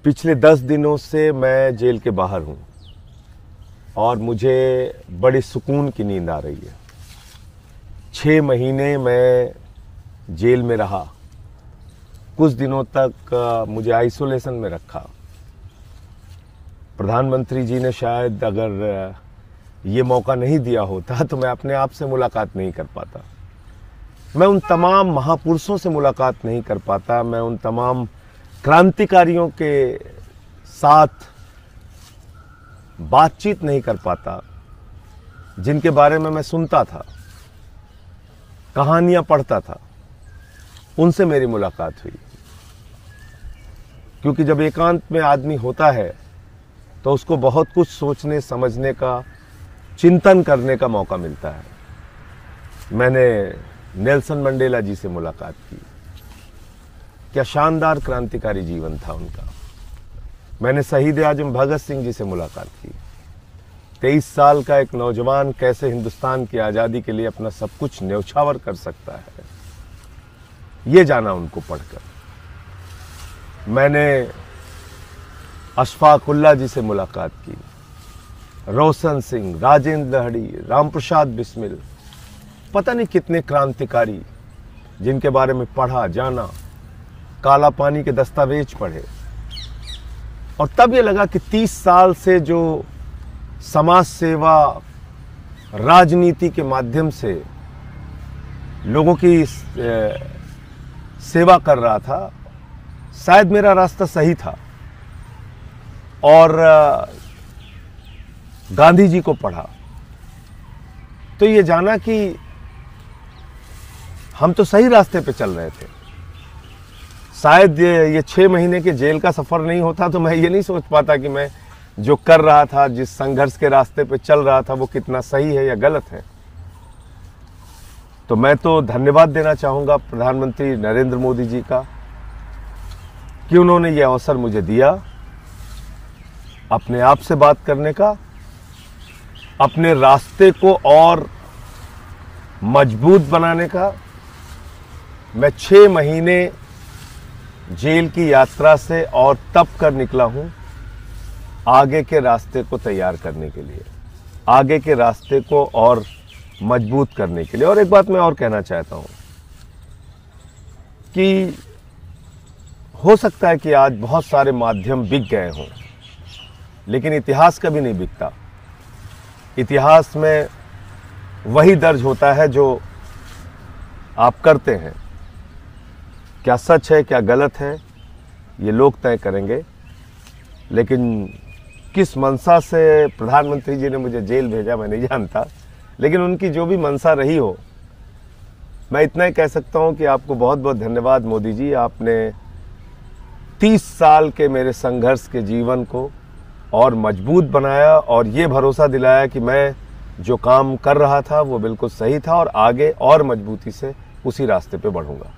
पिछले 10 दिनों से मैं जेल के बाहर हूँ और मुझे बड़ी सुकून की नींद आ रही है। 6 महीने मैं जेल में रहा। कुछ दिनों तक मुझे आइसोलेशन में रखा। प्रधानमंत्री जी ने शायद अगर ये मौका नहीं दिया होता तो मैं अपने आप से मुलाकात नहीं कर पाता। मैं उन तमाम महापुरुषों से मुलाकात नहीं कर पाता। मैं उन तमाम क्रांतिकारियों के साथ बातचीत नहीं कर पाता जिनके बारे में मैं सुनता था, कहानियां पढ़ता था। उनसे मेरी मुलाकात हुई, क्योंकि जब एकांत में आदमी होता है तो उसको बहुत कुछ सोचने समझने का, चिंतन करने का मौका मिलता है। मैंने नेल्सन मंडेला जी से मुलाकात की। क्या शानदार क्रांतिकारी जीवन था उनका। मैंने शहीद आजम भगत सिंह जी से मुलाकात की। 23 साल का एक नौजवान कैसे हिंदुस्तान की आज़ादी के लिए अपना सब कुछ न्यौछावर कर सकता है, ये जाना उनको पढ़कर। मैंने अशफाक उल्लाह जी से मुलाकात की। रोशन सिंह, राजेंद्र दहड़ी, राम प्रसाद बिस्मिल, पता नहीं कितने क्रांतिकारी जिनके बारे में पढ़ा, जाना, काला पानी के दस्तावेज पढ़े। और तब ये लगा कि 30 साल से जो समाज सेवा, राजनीति के माध्यम से लोगों की सेवा कर रहा था, शायद मेरा रास्ता सही था। और गांधी जी को पढ़ा तो ये जाना कि हम तो सही रास्ते पे चल रहे थे। शायद ये 6 महीने के जेल का सफ़र नहीं होता तो मैं ये नहीं सोच पाता कि मैं जो कर रहा था, जिस संघर्ष के रास्ते पे चल रहा था, वो कितना सही है या गलत है। तो मैं तो धन्यवाद देना चाहूँगा प्रधानमंत्री नरेंद्र मोदी जी का कि उन्होंने ये अवसर मुझे दिया अपने आप से बात करने का, अपने रास्ते को और मजबूत बनाने का। मैं 6 महीने जेल की यात्रा से और तप कर निकला हूं आगे के रास्ते को तैयार करने के लिए, आगे के रास्ते को और मजबूत करने के लिए। और एक बात मैं और कहना चाहता हूं कि हो सकता है कि आज बहुत सारे माध्यम बिक गए हों, लेकिन इतिहास कभी नहीं बिकता। इतिहास में वही दर्ज होता है जो आप करते हैं। क्या सच है, क्या गलत है, ये लोग तय करेंगे। लेकिन किस मंशा से प्रधानमंत्री जी ने मुझे जेल भेजा मैं नहीं जानता, लेकिन उनकी जो भी मंशा रही हो, मैं इतना ही कह सकता हूं कि आपको बहुत बहुत धन्यवाद मोदी जी। आपने 30 साल के मेरे संघर्ष के जीवन को और मजबूत बनाया और ये भरोसा दिलाया कि मैं जो काम कर रहा था वो बिल्कुल सही था और आगे और मजबूती से उसी रास्ते पे बढ़ूंगा।